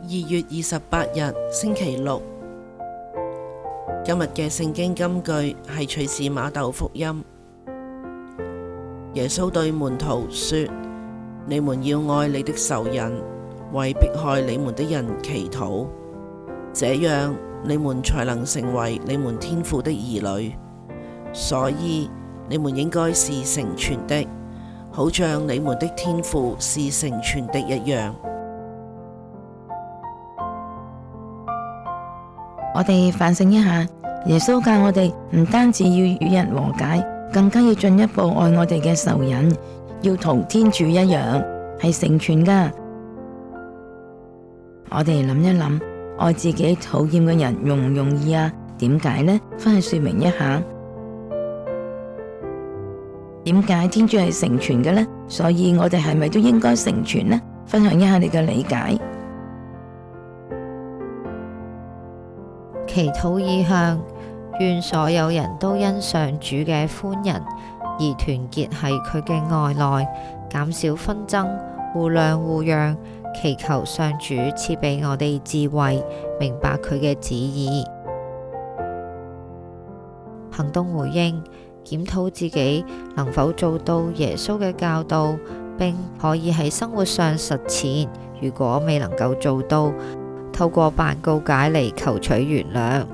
2月28日星期六，今日嘅聖經金句係取自馬竇福音。耶穌對門徒說：你們要愛你的仇人，為迫害你們的人祈禱，這樣你們才能成為你們天父的兒女。所以你們應該是成全的，好像你們的天父是成全的一樣。我哋反省一下，耶穌教我哋唔單止要與人和解，更加要進一步愛我哋嘅仇人，要同天主一樣，係成全噶。我哋諗一諗，愛自己討厭嘅人容唔容易啊？點解呢？返去說明一下，點解天主係成全嘅呢？所以我哋係咪都應該成全呢？分享一下你嘅理解。祈禱意向，願所有人都因上主嘅寬仁而團結喺佢嘅愛內，減少紛爭，互諒互讓，祈求上主賜俾我哋智慧，明白佢嘅旨意。行動回應，檢討自己能否做到耶穌嘅教導，並可以喺生活上實踐。如果未能夠做到，透過辦告解嚟求取原諒。